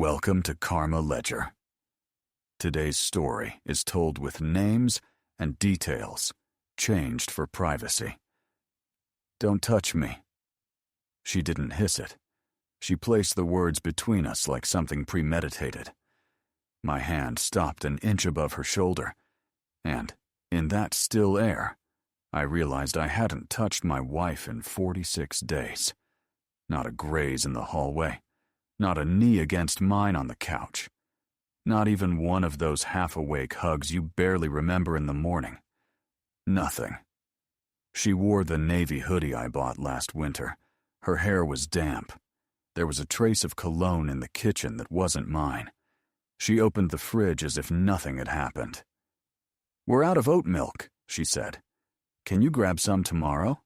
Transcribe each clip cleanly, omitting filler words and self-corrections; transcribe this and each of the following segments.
Welcome to Karma Ledger. Today's story is told with names and details changed for privacy. Don't touch me. She didn't hiss it. She placed the words between us like something premeditated. My hand stopped an inch above her shoulder, and, in that still air, I realized I hadn't touched my wife in 46 days. Not a graze in the hallway, not a knee against mine on the couch, not even one of those half-awake hugs you barely remember in the morning. Nothing. She wore the navy hoodie I bought last winter. Her hair was damp. There was a trace of cologne in the kitchen that wasn't mine. She opened the fridge as if nothing had happened. "We're out of oat milk," she said. "Can you grab some tomorrow?"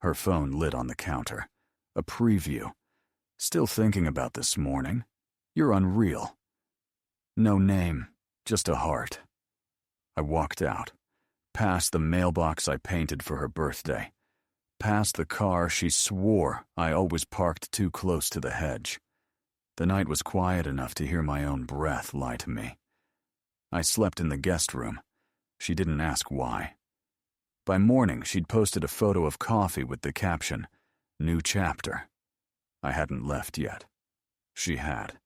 Her phone lit on the counter. A preview. "Still thinking about this morning? You're unreal." No name, just a heart. I walked out, past the mailbox I painted for her birthday, past the car she swore I always parked too close to the hedge. The night was quiet enough to hear my own breath lie to me. I slept in the guest room. She didn't ask why. By morning, she'd posted a photo of coffee with the caption, "New chapter." I hadn't left yet. She had.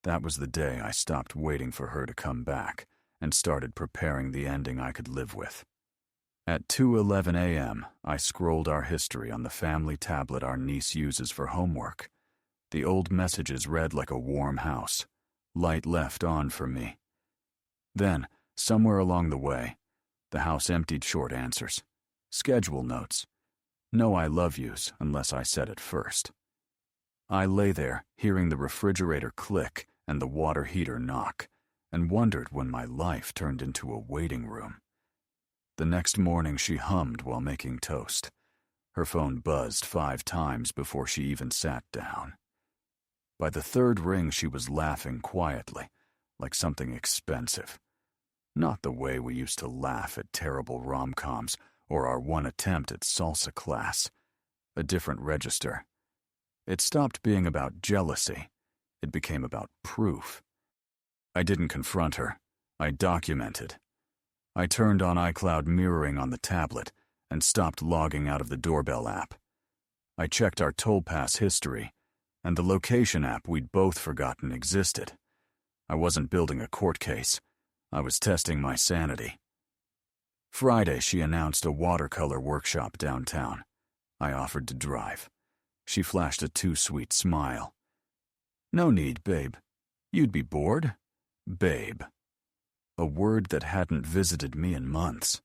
That was the day I stopped waiting for her to come back and started preparing the ending I could live with. At 2:11 a.m., I scrolled our history on the family tablet our niece uses for homework. The old messages read like a warm house, light left on for me. Then, somewhere along the way, the house emptied short answers, schedule notes, no I love yous unless I said it first. I lay there, hearing the refrigerator click and the water heater knock, and wondered when my life turned into a waiting room. The next morning she hummed while making toast. Her phone buzzed 5 times before she even sat down. By the 3rd ring she was laughing quietly, like something expensive. Not the way we used to laugh at terrible rom-coms or our one attempt at salsa class. A different register. It stopped being about jealousy. It became about proof. I didn't confront her. I documented. I turned on iCloud mirroring on the tablet and stopped logging out of the doorbell app. I checked our toll pass history, and the location app we'd both forgotten existed. I wasn't building a court case. I was testing my sanity. Friday, she announced a watercolor workshop downtown. I offered to drive. She flashed a too sweet smile. "No need, babe. You'd be bored." Babe. A word that hadn't visited me in months.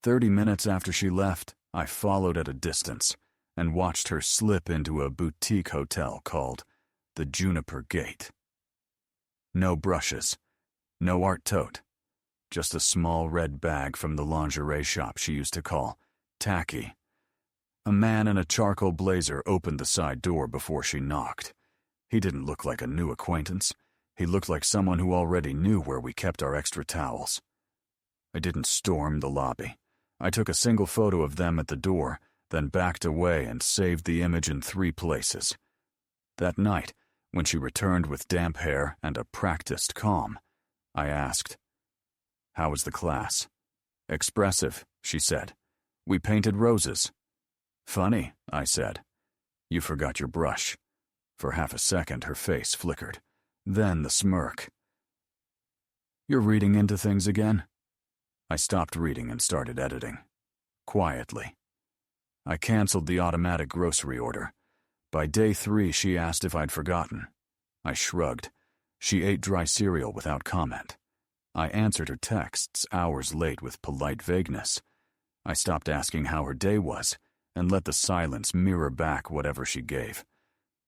30 minutes after she left, I followed at a distance and watched her slip into a boutique hotel called the Juniper Gate. No brushes, no art tote, just a small red bag from the lingerie shop she used to call tacky. A man in a charcoal blazer opened the side door before she knocked. He didn't look like a new acquaintance. He looked like someone who already knew where we kept our extra towels. I didn't storm the lobby. I took a single photo of them at the door, then backed away and saved the image in 3 places. That night, when she returned with damp hair and a practiced calm, I asked, "How was the class?" "Expressive," she said. "We painted roses." "Funny," I said. "You forgot your brush." For half a second, her face flickered. Then the smirk. "You're reading into things again?" I stopped reading and started editing. Quietly. I canceled the automatic grocery order. By day 3, she asked if I'd forgotten. I shrugged. She ate dry cereal without comment. I answered her texts hours late with polite vagueness. I stopped asking how her day was and let the silence mirror back whatever she gave.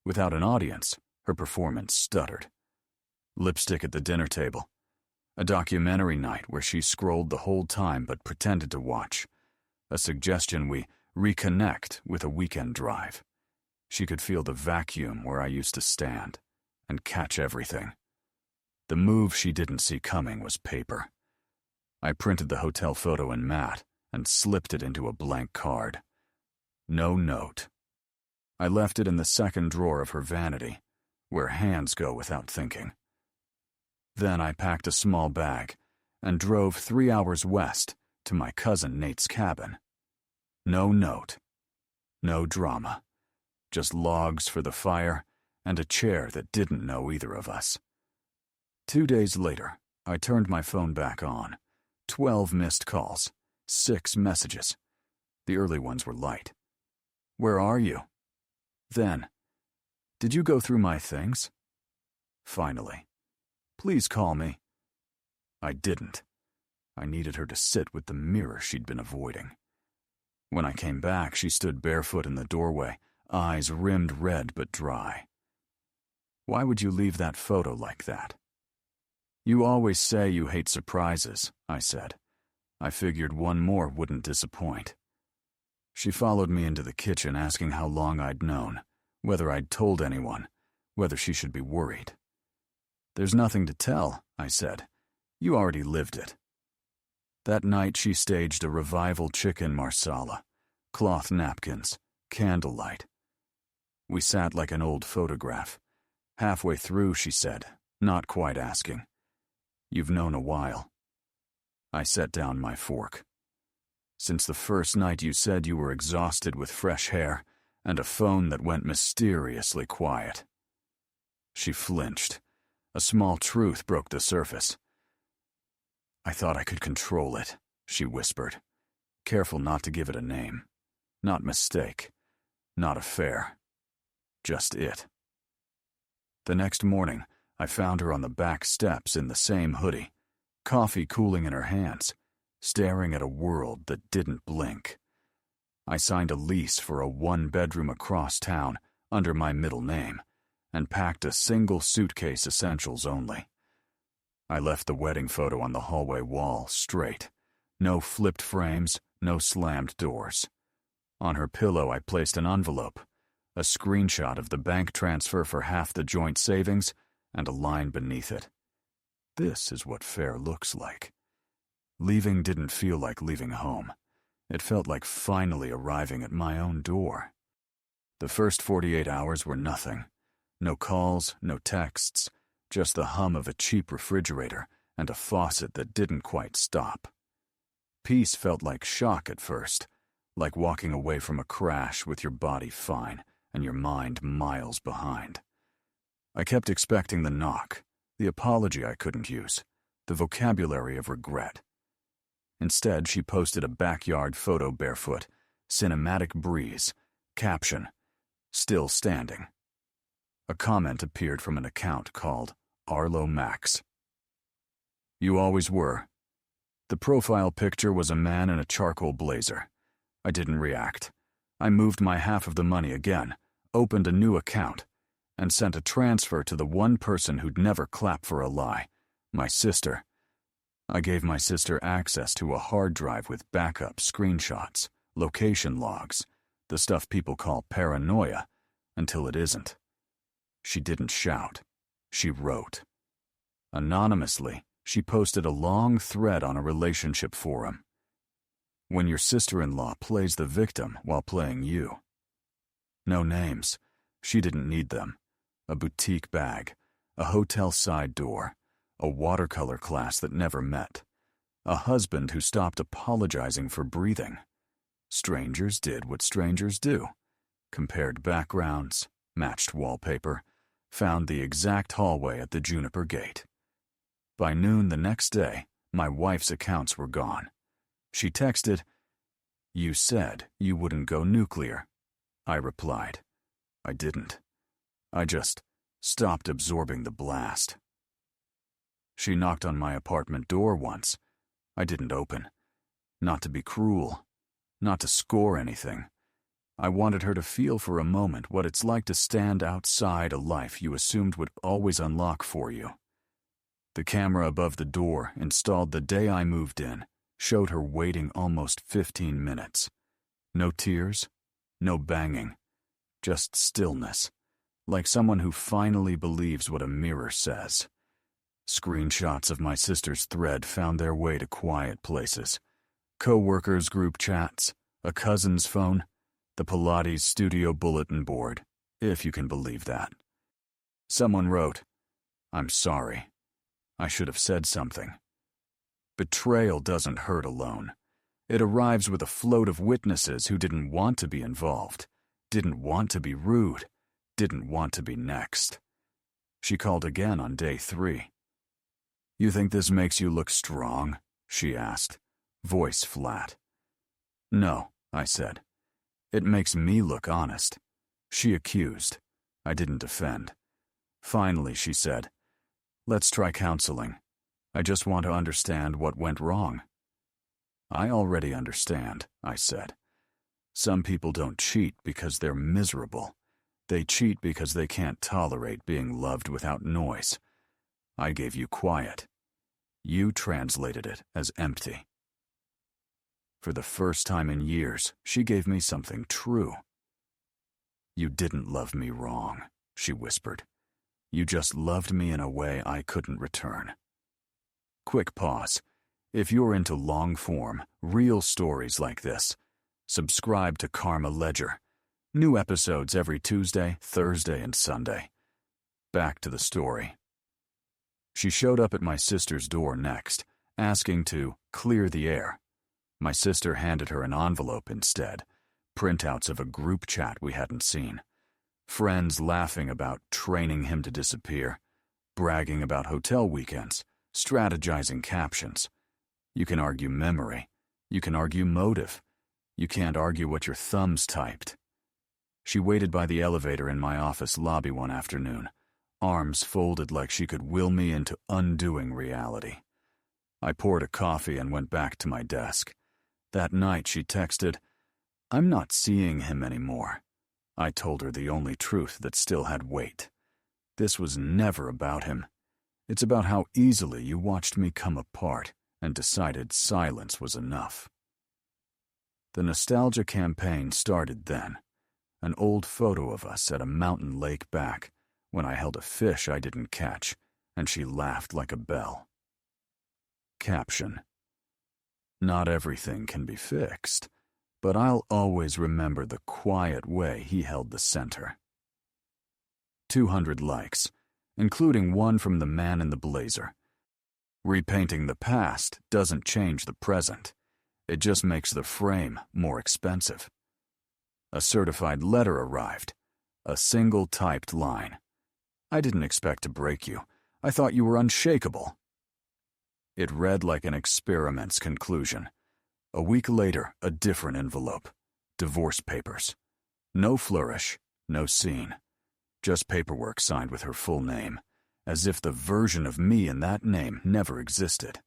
Without an audience, her performance stuttered. Lipstick at the dinner table. A documentary night where she scrolled the whole time but pretended to watch. A suggestion we reconnect with a weekend drive. She could feel the vacuum where I used to stand and catch everything. The move she didn't see coming was paper. I printed the hotel photo in matte and slipped it into a blank card. No note. I left it in the second drawer of her vanity, where hands go without thinking. Then I packed a small bag and drove 3 hours west to my cousin Nate's cabin. No note, no drama, just logs for the fire and a chair that didn't know either of us. 2 days later, I turned my phone back on. 12 missed calls, 6 messages. The early ones were light. Where are you? Then, did you go through my things? Finally, please call me. I didn't. I needed her to sit with the mirror she'd been avoiding. When I came back, she stood barefoot in the doorway, eyes rimmed red but dry. Why would you leave that photo like that? You always say you hate surprises, I said. I figured one more wouldn't disappoint. She followed me into the kitchen asking how long I'd known, whether I'd told anyone, whether she should be worried. There's nothing to tell, I said. You already lived it. That night she staged a revival chicken marsala, cloth napkins, candlelight. We sat like an old photograph. Halfway through, she said, not quite asking, "You've known a while." I set down my fork. Since the first night you said you were exhausted with fresh hair and a phone that went mysteriously quiet. She flinched. A small truth broke the surface. I thought I could control it, she whispered, careful not to give it a name. Not mistake. Not affair. Just it. The next morning, I found her on the back steps in the same hoodie, coffee cooling in her hands, staring at a world that didn't blink. I signed a lease for a 1-bedroom across town under my middle name and packed a single suitcase, essentials only. I left the wedding photo on the hallway wall straight. No flipped frames, no slammed doors. On her pillow I placed an envelope, a screenshot of the bank transfer for half the joint savings, and a line beneath it. This is what fair looks like. Leaving didn't feel like leaving home. It felt like finally arriving at my own door. The first 48 hours were nothing. No calls, no texts, just the hum of a cheap refrigerator and a faucet that didn't quite stop. Peace felt like shock at first, like walking away from a crash with your body fine and your mind miles behind. I kept expecting the knock, the apology I couldn't use, the vocabulary of regret. Instead, she posted a backyard photo barefoot, cinematic breeze, caption, "Still standing." A comment appeared from an account called Arlo Max. "You always were." The profile picture was a man in a charcoal blazer. I didn't react. I moved my half of the money again, opened a new account, and sent a transfer to the one person who'd never clap for a lie, my sister. I gave my sister access to a hard drive with backup screenshots, location logs, the stuff people call paranoia, until it isn't. She didn't shout. She wrote. Anonymously, she posted a long thread on a relationship forum. When your sister-in-law plays the victim while playing you. No names. She didn't need them. A boutique bag, a hotel side door, a watercolor class that never met, a husband who stopped apologizing for breathing. Strangers did what strangers do. Compared backgrounds, matched wallpaper, found the exact hallway at the Juniper Gate. By noon the next day, my wife's accounts were gone. She texted, "You said you wouldn't go nuclear." I replied, "I didn't. I just stopped absorbing the blast." She knocked on my apartment door once. I didn't open. Not to be cruel. Not to score anything. I wanted her to feel for a moment what it's like to stand outside a life you assumed would always unlock for you. The camera above the door, installed the day I moved in, showed her waiting almost 15 minutes. No tears, no banging, just stillness, like someone who finally believes what a mirror says. Screenshots of my sister's thread found their way to quiet places. Co-workers' group chats, a cousin's phone, the Pilates studio bulletin board, if you can believe that. Someone wrote, "I'm sorry. I should have said something." Betrayal doesn't hurt alone. It arrives with a float of witnesses who didn't want to be involved, didn't want to be rude, didn't want to be next. She called again on day 3. "You think this makes you look strong?" she asked, voice flat. "No," I said. "It makes me look honest." She accused. I didn't defend. Finally, she said, "Let's try counseling. I just want to understand what went wrong." "I already understand," I said. "Some people don't cheat because they're miserable. They cheat because they can't tolerate being loved without noise. I gave you quiet. You translated it as empty." For the first time in years, she gave me something true. "You didn't love me wrong," she whispered. "You just loved me in a way I couldn't return." Quick pause. If you're into long-form, real stories like this, subscribe to Karma Ledger. New episodes every Tuesday, Thursday, and Sunday. Back to the story. She showed up at my sister's door next, asking to clear the air. My sister handed her an envelope instead, printouts of a group chat we hadn't seen. Friends laughing about training him to disappear, bragging about hotel weekends, strategizing captions. You can argue memory. You can argue motive. You can't argue what your thumbs typed. She waited by the elevator in my office lobby one afternoon, arms folded like she could will me into undoing reality. I poured a coffee and went back to my desk. That night she texted, "I'm not seeing him anymore." I told her the only truth that still had weight. This was never about him. It's about how easily you watched me come apart and decided silence was enough. The nostalgia campaign started then. An old photo of us at a mountain lake back when I held a fish I didn't catch and she laughed like a bell. Caption: "Not everything can be fixed, but I'll always remember the quiet way he held the center." 200 likes, including one from the man in the blazer. Repainting the past doesn't change the present. It just makes the frame more expensive. A certified letter arrived. A single typed line. "I didn't expect to break you. I thought you were unshakable." It read like an experiment's conclusion. A week later, a different envelope. Divorce papers. No flourish, no scene. Just paperwork signed with her full name, as if the version of me in that name never existed.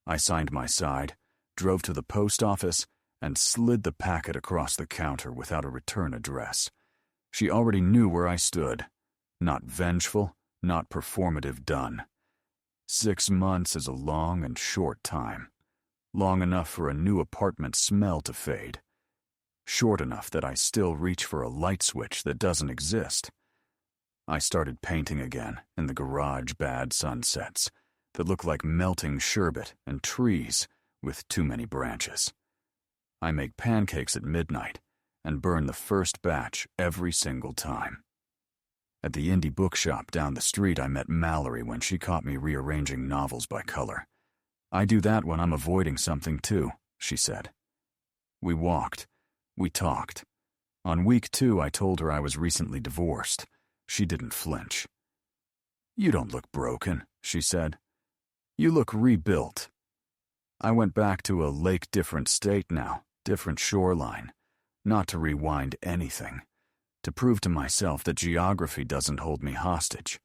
I signed my side, drove to the post office, and slid the packet across the counter without a return address. She already knew where I stood. Not vengeful, not performative done. 6 months is a long and short time. Long enough for a new apartment smell to fade. Short enough that I still reach for a light switch that doesn't exist. I started painting again in the garage bad sunsets that look like melting sherbet and trees with too many branches. I make pancakes at midnight and burn the first batch every single time. At the indie bookshop down the street, I met Mallory when she caught me rearranging novels by color. "I do that when I'm avoiding something too," she said. We walked. We talked. On week 2, I told her I was recently divorced. She didn't flinch. "You don't look broken," she said. "You look rebuilt." I went back to a lake-different state now, different shoreline, not to rewind anything, to prove to myself that geography doesn't hold me hostage.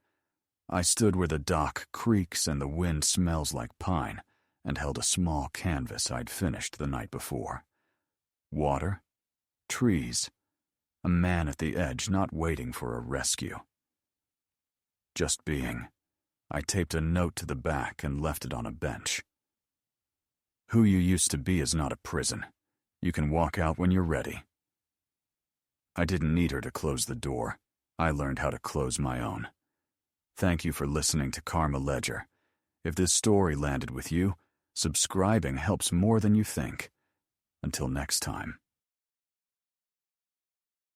I stood where the dock creaks and the wind smells like pine and held a small canvas I'd finished the night before. Water, trees, a man at the edge not waiting for a rescue. Just being. I taped a note to the back and left it on a bench. "Who you used to be is not a prison. You can walk out when you're ready." I didn't need her to close the door. I learned how to close my own. Thank you for listening to Karma Ledger. If this story landed with you, subscribing helps more than you think. Until next time.